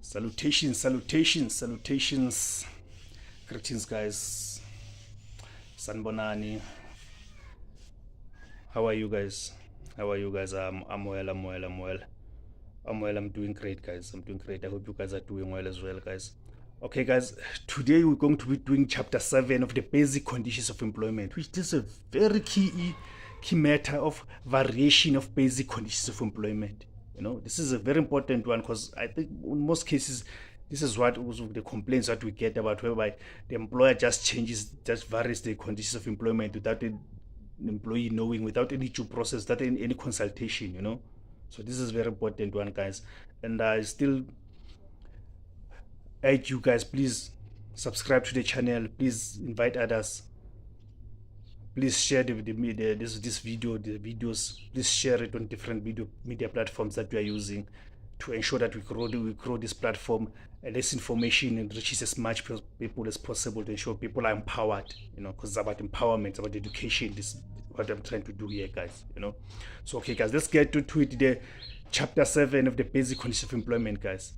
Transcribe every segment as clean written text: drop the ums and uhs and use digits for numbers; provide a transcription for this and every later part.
Salutations, salutations, salutations. Greetings, guys. Sanbonani. How are you guys? How are you guys? I'm well. I'm doing great, guys. I'm doing great. I hope you guys are doing well as well, guys. Okay, guys. Today we're going to be doing chapter 7 of the basic conditions of employment, which is a very key matter of variation of basic conditions of employment. You know, this is a very important one because I think in most cases, this is what was the complaints that we get about, whereby the employer just varies the conditions of employment without an employee knowing, without any due process, without any consultation, you know. So this is a very important one, guys. And I still urge you guys, please subscribe to the channel, please invite others. Please share this video, the videos. Please share it on different media platforms that we are using to ensure that we grow this platform, and this information reaches as much people as possible to ensure people are empowered. You know, because it's about empowerment, it's about education. This is what I'm trying to do here, guys. You know, so okay, guys, let's get to it. The chapter 7 of the basic conditions of employment, guys.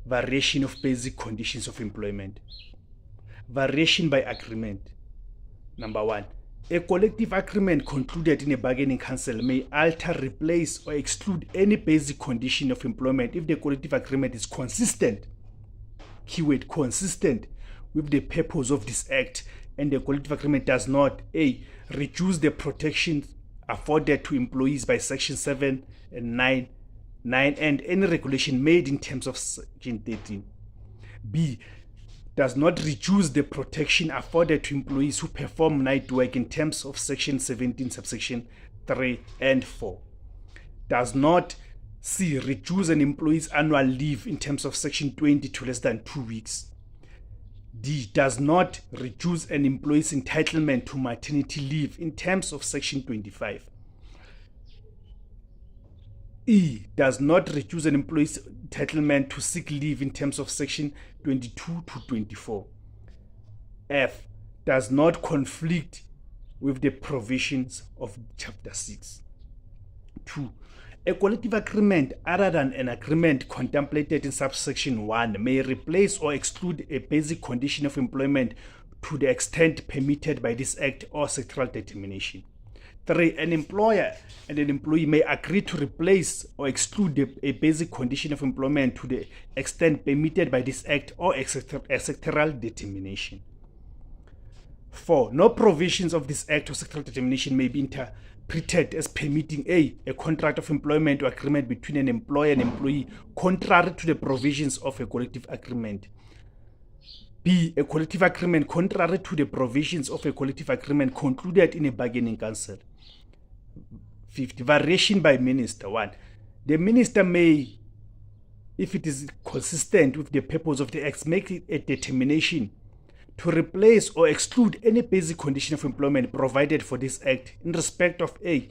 Variation of basic conditions of employment. Variation by agreement. Number 1. A collective agreement concluded in a bargaining council may alter, replace, or exclude any basic condition of employment if the collective agreement is consistent, keyword consistent, with the purpose of this act, and the collective agreement does not a. reduce the protections afforded to employees by section 7 and 9 and any regulation made in terms of section 13, b. does not reduce the protection afforded to employees who perform night work in terms of section 17 subsection 3 and 4, does not c. reduce an employee's annual leave in terms of section 20 to less than 2 weeks, d. does not reduce an employee's entitlement to maternity leave in terms of section 25, e. does not reduce an employee's entitlement to sick leave in terms of section 22 to 24. F. does not conflict with the provisions of chapter 6. 2. A collective agreement other than an agreement contemplated in subsection 1 may replace or exclude a basic condition of employment to the extent permitted by this act or sectoral determination. 3. An employer and an employee may agree to replace or exclude a basic condition of employment to the extent permitted by this act or a sectoral determination. 4. No provisions of this act or sectoral determination may be interpreted as permitting a contract of employment or agreement between an employer and employee contrary to the provisions of a collective agreement. B. A collective agreement contrary to the provisions of a collective agreement concluded in a bargaining council. 50. Variation by minister. 1. The minister may, if it is consistent with the purpose of the act, make a determination to replace or exclude any basic condition of employment provided for this act in respect of a.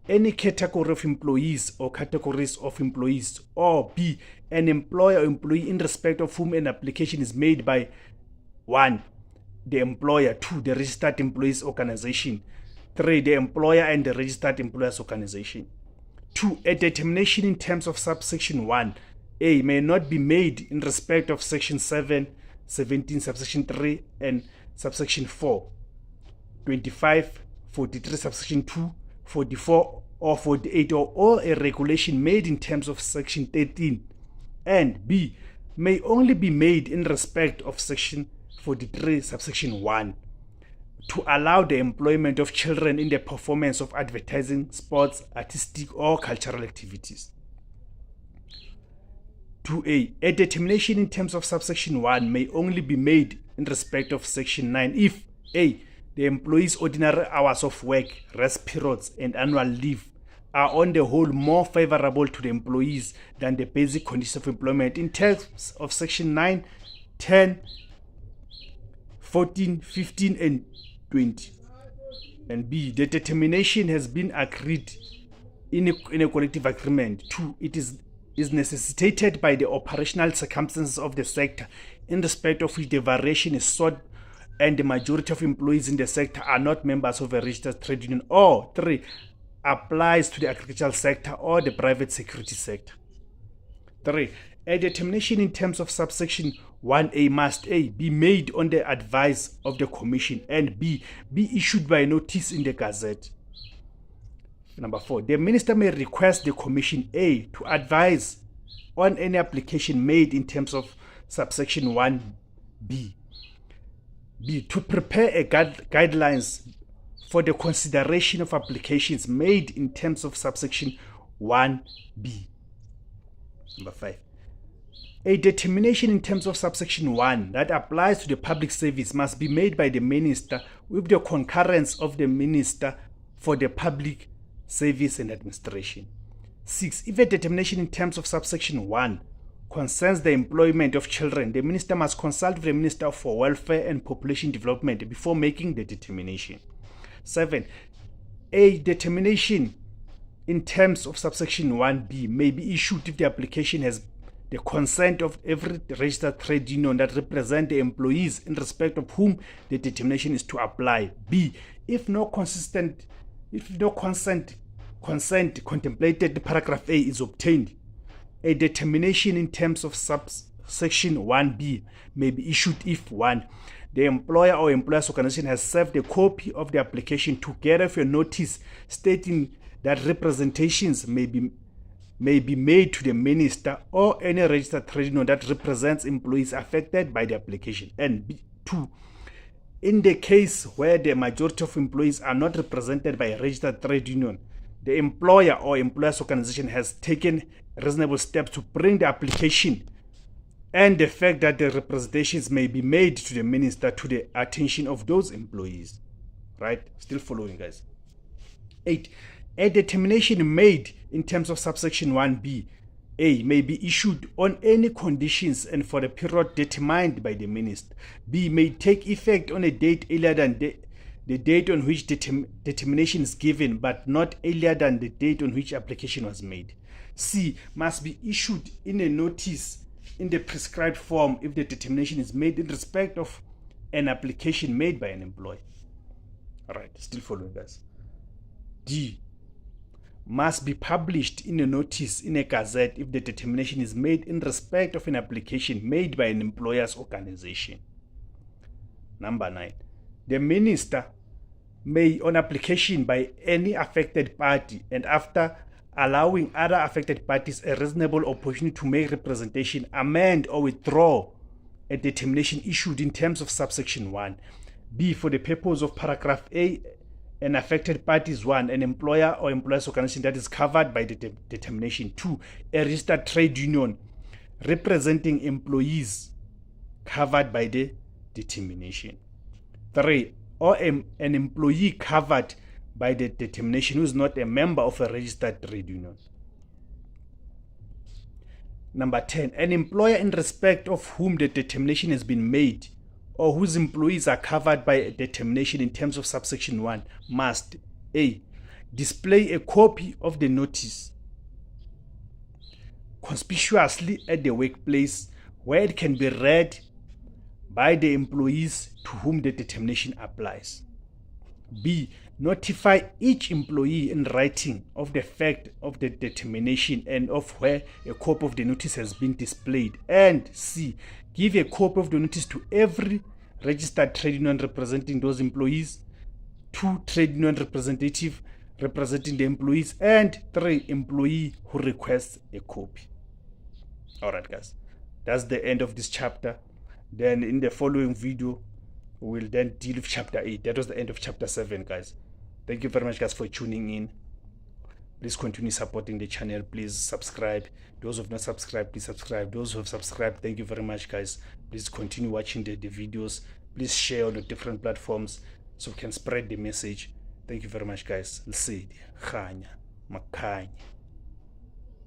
any category of employees or categories of employees, or b. an employer or employee in respect of whom an application is made by 1. the employer, 2. the registered employees organization, 3. the employer and the registered employers organization. 2. A determination in terms of subsection 1 a may not be made in respect of section 7, 17, subsection 3 and subsection 4, 25, 43, subsection 2, 44 or 48, or a regulation made in terms of section 13, and b. may only be made in respect of section 43, subsection 1, to allow the employment of children in the performance of advertising, sports, artistic or cultural activities. 2a. A determination in terms of subsection 1 may only be made in respect of section 9 if a. the employee's ordinary hours of work, rest periods and annual leave are on the whole more favorable to the employees than the basic conditions of employment in terms of section 9, 10, 14, 15 and 20. And b. the determination has been agreed in a collective agreement. 2. It is necessitated by the operational circumstances of the sector in respect of which the variation is sought, and the majority of employees in the sector are not members of a registered trade union, or 3. applies to the agricultural sector or the private security sector. 3. A determination in terms of subsection 1A must A. be made on the advice of the Commission, and B. be issued by notice in the Gazette. Number 4. The Minister may request the Commission A. to advise on any application made in terms of subsection 1B. B. to prepare a guidelines for the consideration of applications made in terms of subsection 1B. Number 5. A determination in terms of subsection 1 that applies to the public service must be made by the Minister with the concurrence of the Minister for the Public Service and Administration. 6. If a determination in terms of subsection 1 concerns the employment of children, the Minister must consult with the Minister for Welfare and Population Development before making the determination. 7. A determination in terms of subsection 1B may be issued if the application has the consent of every registered trade union that represents the employees in respect of whom the determination is to apply. B. If no consent contemplated in paragraph A is obtained, a determination in terms of subsection 1B may be issued if 1. The employer or employer's organization has served a copy of the application together with a notice stating that representations may be made to the Minister or any registered trade union that represents employees affected by the application. And 2. In the case where the majority of employees are not represented by a registered trade union, the employer or employer's organization has taken reasonable steps to bring the application and the fact that the representations may be made to the Minister to the attention of those employees. Right? Still following, guys. 8. A determination made in terms of subsection 1B A may be issued on any conditions and for a period determined by the Minister. B may take effect on a date earlier than the date on which determination is given, but not earlier than the date on which application was made. C must be issued in a notice in the prescribed form if the determination is made in respect of an application made by an employee. All right, still following, guys. D must be published in a notice in a gazette if the determination is made in respect of an application made by an employer's organization. Number 9. The Minister may, on application by any affected party and after allowing other affected parties a reasonable opportunity to make representation, amend or withdraw a determination issued in terms of subsection 1. B. For the purpose of paragraph A, an affected party is 1. An employer or employer's organization that is covered by the determination. 2. A registered trade union representing employees covered by the determination. 3. Or an employee covered by the determination who is not a member of a registered trade union. Number 10. An employer in respect of whom the determination has been made or whose employees are covered by a determination in terms of subsection 1 must A. display a copy of the notice conspicuously at the workplace where it can be read by the employees to whom the determination applies. B. Notify each employee in writing of the fact of the determination and of where a copy of the notice has been displayed. And C. Give a copy of the notice to every registered trade union representing those employees, 2 trade union representatives representing the employees, and 3 employee who requests a copy. All right, guys, that's the end of this chapter. Then in the following video, we'll then deal with chapter 8. That was the end of chapter 7, guys. Thank you very much, guys, for tuning in. Please continue supporting the channel. Please subscribe. Those who have not subscribed, please subscribe. Those who have subscribed, thank you very much, guys. Please continue watching the videos. Please share on the different platforms so we can spread the message. Thank you very much, guys. Makhanya.